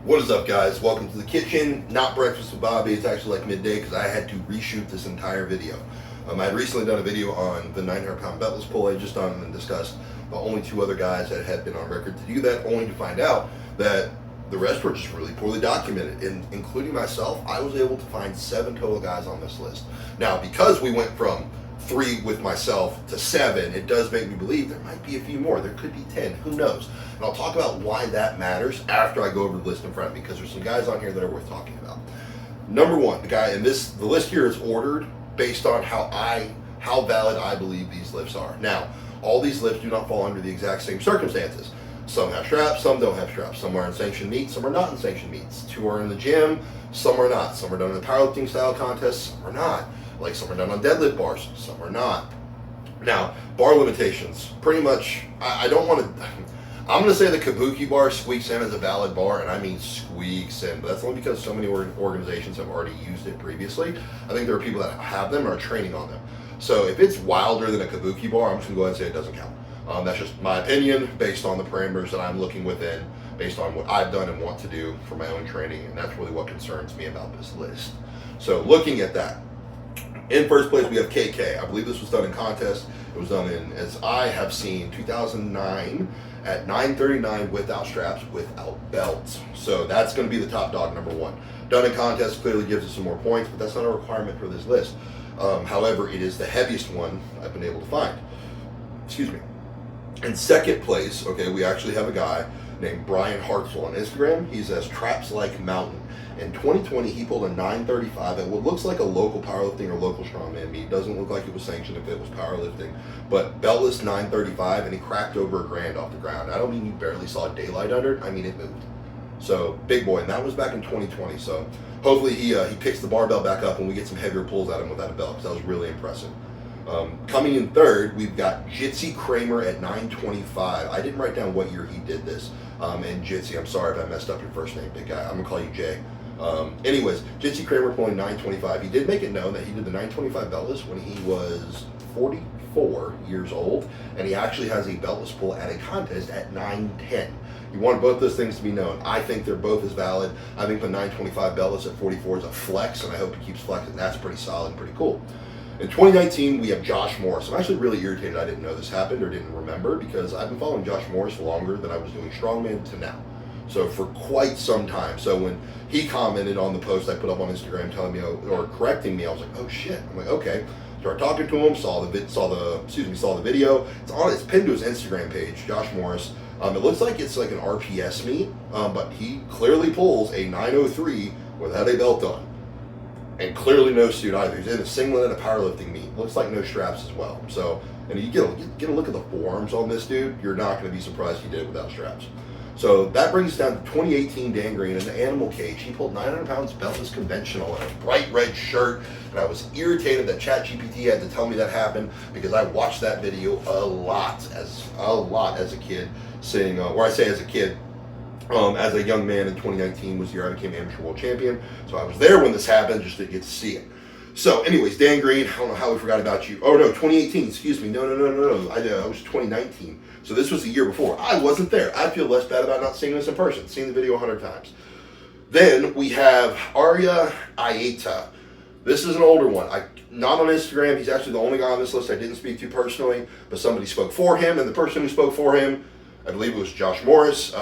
What is up, guys? Welcome to the kitchen. Not breakfast with Bobby. It's actually like midday because I had to reshoot this entire video. I had recently done a video on the 900-pound beltless pull I just done and discussed only two other guys that had been on record to do that, only to find out that the rest were just really poorly documented. And including myself, I was able to find 7 total guys on this list. Now, because we went from 3 with myself to 7, it does make me believe there might be a few more. There could be 10, who knows? And I'll talk about why that matters after I go over the list in front of me, because there's some guys on here that are worth talking about. Number 1, the guy, and the list here is ordered based on how valid I believe these lifts are. Now, all these lifts do not fall under the exact same circumstances. Some have straps, some don't have straps. Some are in sanctioned meets, some are not in sanctioned meets. 2 are in the gym, some are not. Some are done in the powerlifting style contests, some are not. Like, some are done on deadlift bars, some are not. Now, bar limitations, pretty much, I'm going to say the Kabuki bar squeaks in as a valid bar, and I mean squeaks in, but that's only because so many organizations have already used it previously. I think there are people that have them or are training on them. So if it's wilder than a Kabuki bar, I'm just going to go ahead and say it doesn't count. That's just my opinion based on the parameters that I'm looking within, based on what I've done and want to do for my own training, and that's really what concerns me about this list. So looking at that, in first place, we have KK. I believe this was done in contest. It was done in, as I have seen, 2009 at 939 without straps, without belts. So that's going to be the top dog, number 1. Done in contest clearly gives us some more points, but that's not a requirement for this list. However, it is the heaviest one I've been able to find. Excuse me. In second place, okay, we actually have a guy named Brian Hartzell on Instagram. He says Traps Like Mountain. In 2020, he pulled a 935 at what looks like a local powerlifting or local strongman meet. Doesn't look like it was sanctioned if it was powerlifting, but beltless 935, and he cracked over $1,000 off the ground. I don't mean you barely saw daylight under it. I mean it moved. So big boy, and that was back in 2020. So hopefully he picks the barbell back up and we get some heavier pulls at him without a belt, because that was really impressive. Coming in third, we've got Jitsi Kramer at 925. I didn't write down what year he did this. And Jitsi, I'm sorry if I messed up your first name, big guy. I'm gonna call you Jay. Anyways, Jitsi Kramer pulling 925. He did make it known that he did the 925 beltless when he was 44 years old, and he actually has a beltless pull at a contest at 910. You want both those things to be known. I think they're both as valid. I think the 925 beltless at 44 is a flex, and I hope he keeps flexing. That's pretty solid and pretty cool. In 2019, we have Josh Morris. I'm actually really irritated I didn't know this happened or didn't remember, because I've been following Josh Morris longer than I was doing strongman to now. So for quite some time. So when he commented on the post I put up on Instagram telling me or correcting me, I was like, oh shit. I'm like, okay. Started talking to him, saw the video. It's pinned to his Instagram page, Josh Morris. It looks like it's like an RPS meet, but he clearly pulls a 903 without a belt on. And clearly no suit either. He's in a singlet and a powerlifting meet. Looks like no straps as well. So, and you get a look at the forearms on this dude, you're not going to be surprised he did it without straps. So that brings us down to 2018 Dan Green in the animal cage. He pulled 900 pounds beltless conventional in a bright red shirt, and I was irritated that ChatGPT had to tell me that happened, because I watched that video a lot as a kid, saying, or I say as a kid, as a young man in 2019 was the year I became amateur world champion. So I was there when this happened, just didn't get to see it. So anyways, Dan Green, I don't know how we forgot about you. Oh no, 2018, excuse me. No. I was 2019. So this was the year before. I wasn't there. I feel less bad about not seeing this in person. Seen the video 100 times. Then we have Arya Ayeta. This is an older one. Not on Instagram. He's actually the only guy on this list I didn't speak to personally, but somebody spoke for him, and the person who spoke for him, I believe it was Josh Morris.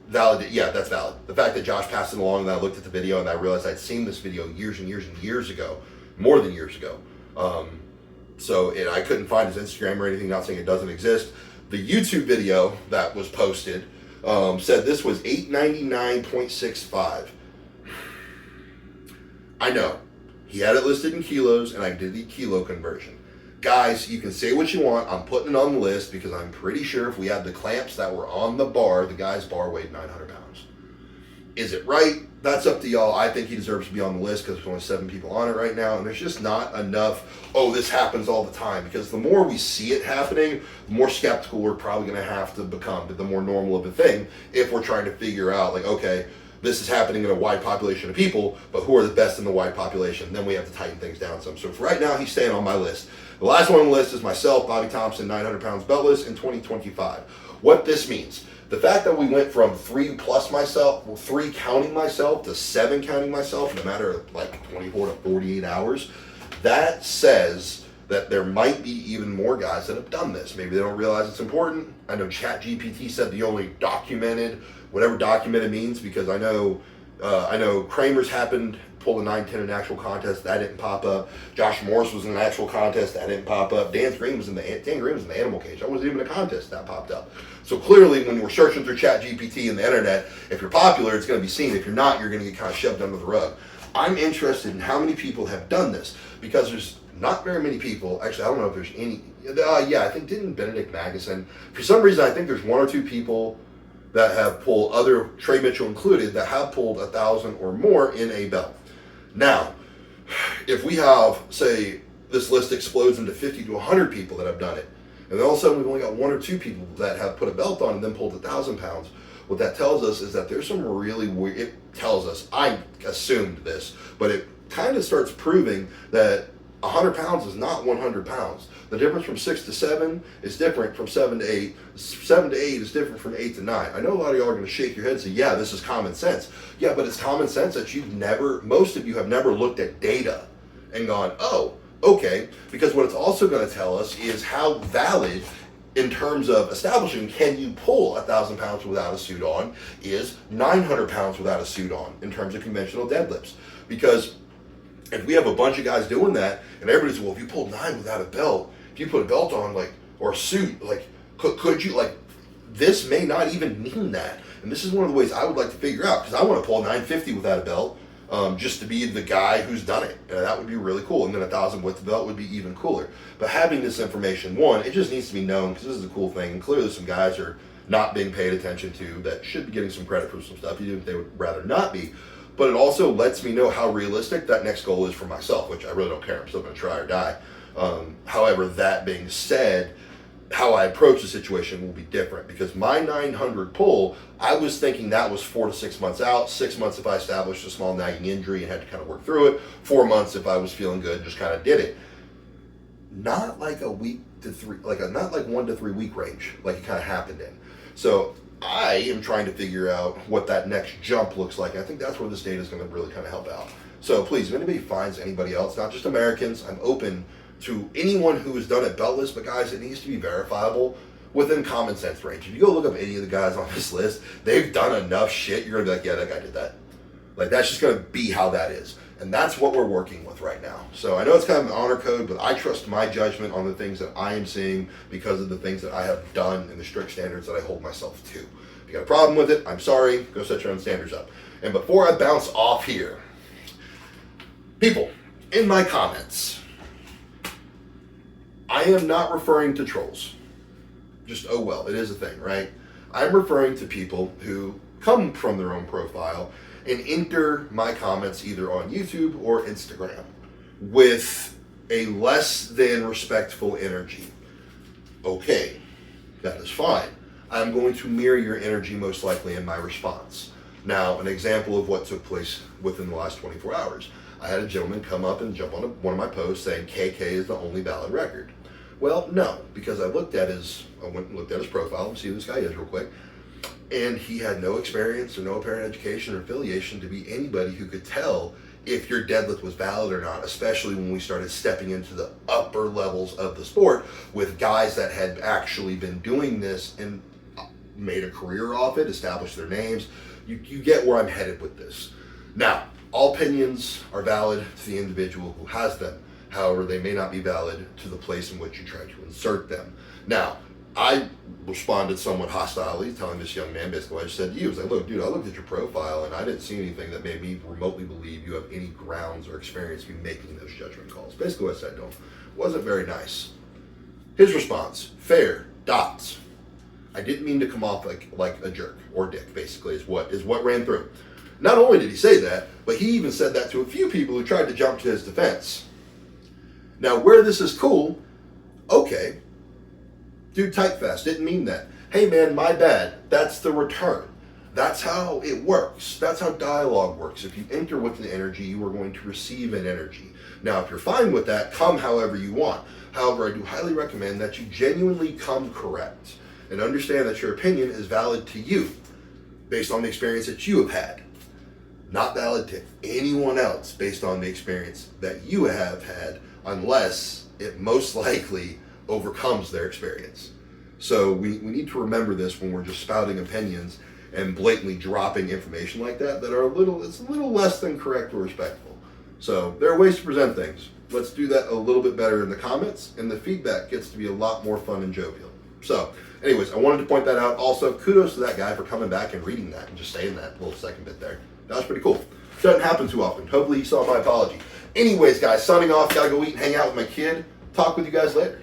Valid, yeah, that's valid. The fact that Josh passed it along and I looked at the video and I realized I'd seen this video years and years ago, more than years ago. So I couldn't find his Instagram or anything, not saying it doesn't exist. The YouTube video that was posted said this was 899.65. I know, he had it listed in kilos and I did the kilo conversion. Guys, you can say what you want. I'm putting it on the list because I'm pretty sure if we had the clamps that were on the bar, the guy's bar weighed 900 pounds. Is it right? That's up to y'all. I think he deserves to be on the list because there's only 7 people on it right now, and there's just not enough, oh, this happens all the time, because the more we see it happening, the more skeptical we're probably going to have to become, the more normal of a thing, if we're trying to figure out, like, okay, this is happening in a wide population of people, but who are the best in the wide population? Then we have to tighten things down some. So for right now, he's staying on my list. The last one on the list is myself, Bobby Thompson, 900 pounds beltless in 2025. What this means, The fact that we went from 3 counting myself to 7 counting myself in a matter of like 24 to 48 hours, that says that there might be even more guys that have done this. Maybe they don't realize it's important. I know ChatGPT said the only documented, whatever documented means, because I know Kramer's happened, pulled a 9-10 in an actual contest, that didn't pop up. Josh Morris was in an actual contest, that didn't pop up. Dan Green was in the animal cage. That wasn't even a contest, that popped up. So clearly, when we're searching through ChatGPT and the internet, if you're popular, it's going to be seen. If you're not, you're going to get kind of shoved under the rug. I'm interested in how many people have done this, because there's not very many people. Actually, I don't know if there's any. Yeah, I think didn't Benedict Magnuson. For some reason, I think there's 1 or 2 people that have pulled, other Trey Mitchell included, that have pulled 1,000 or more in a belt. Now, if we have, say, this list explodes into 50 to 100 people that have done it, and then all of a sudden we've only got 1 or 2 people that have put a belt on and then pulled 1,000 pounds, what that tells us is that there's some really weird, it tells us, I assumed this, but it kind of starts proving that 100 pounds is not 100 pounds. The difference from 6 to 7 is different from 7 to 8. 7 to 8 is different from 8 to 9. I know a lot of y'all are going to shake your head and say, yeah, this is common sense. Yeah, but it's common sense that most of you have never looked at data and gone, oh, okay. Because what it's also going to tell us is how valid, in terms of establishing can you pull 1,000 pounds without a suit on, is 900 pounds without a suit on in terms of conventional deadlifts. Because if we have a bunch of guys doing that, and everybody's, well, if you pulled 9 without a belt, if you put a belt on, like, or a suit, like, could you, like, this may not even mean that. And this is one of the ways I would like to figure out, because I want to pull 950 without a belt, just to be the guy who's done it. And that would be really cool. And then 1,000 with the belt would be even cooler. But having this information, one, it just needs to be known, because this is a cool thing. And clearly some guys are not being paid attention to that should be getting some credit for some stuff, even if they would rather not be. But it also lets me know how realistic that next goal is for myself, which I really don't care. I'm still going to try or die. However, that being said, how I approach the situation will be different, because my 900 pull, I was thinking that was 4 to 6 months out. 6 months if I established a small nagging injury and had to kind of work through it. 4 months if I was feeling good, just kind of did it. Not like a week to 3, not like 1 to 3 week range, like it kind of happened in. So I am trying to figure out what that next jump looks like. I think that's where this data is going to really kind of help out. So please, if anybody finds anybody else, not just Americans, I'm open to anyone who has done it beltless, but guys, it needs to be verifiable within common sense range. If you go look up any of the guys on this list, they've done enough shit, you're going to be like, yeah, that guy did that. Like, that's just going to be how that is. And that's what we're working with right now. So I know it's kind of an honor code, but I trust my judgment on the things that I am seeing because of the things that I have done and the strict standards that I hold myself to. If you got a problem with it, I'm sorry, go set your own standards up. And before I bounce off here, people, in my comments, I am not referring to trolls. Just, oh well, it is a thing, right? I'm referring to people who come from their own profile and enter my comments either on YouTube or Instagram with a less than respectful energy. Okay, that is fine. I'm going to mirror your energy most likely in my response. Now, an example of what took place within the last 24 hours. I had a gentleman come up and jump on one of my posts saying KK is the only valid record. Well, no, because I went and looked at his profile and see who this guy is real quick. And he had no experience or no apparent education or affiliation to be anybody who could tell if your deadlift was valid or not, especially when we started stepping into the upper levels of the sport with guys that had actually been doing this and made a career off it, established their names. You get where I'm headed with this. Now, all opinions are valid to the individual who has them. However, they may not be valid to the place in which you try to insert them. Now, I responded somewhat hostilely, telling this young man basically what I just said to you. I was like, look, dude, I looked at your profile and I didn't see anything that made me remotely believe you have any grounds or experience to be making those judgment calls. Basically what I said to him wasn't very nice. His response, fair, dots. I didn't mean to come off like a jerk or dick, basically, is what ran through. Not only did he say that, but he even said that to a few people who tried to jump to his defense. Now, where this is cool, okay, dude, type fast, didn't mean that. Hey man, my bad, that's the return. That's how it works. That's how dialogue works. If you enter with an energy, you are going to receive an energy. Now, if you're fine with that, come however you want. However, I do highly recommend that you genuinely come correct. and understand that your opinion is valid to you based on the experience that you have had. Not valid to anyone else based on the experience that you have had, unless it most likely overcomes their experience. So we need to remember this when we're just spouting opinions and blatantly dropping information like that are it's a little less than correct or respectful. So there are ways to present things. Let's do that a little bit better in the comments, and the feedback gets to be a lot more fun and jovial. So anyways, I wanted to point that out. Also, kudos to that guy for coming back and reading that and just saying that little second bit there. That was pretty cool. Doesn't happen too often. Hopefully you saw my apology. Anyways, guys, signing off. Gotta go eat and hang out with my kid. Talk with you guys later.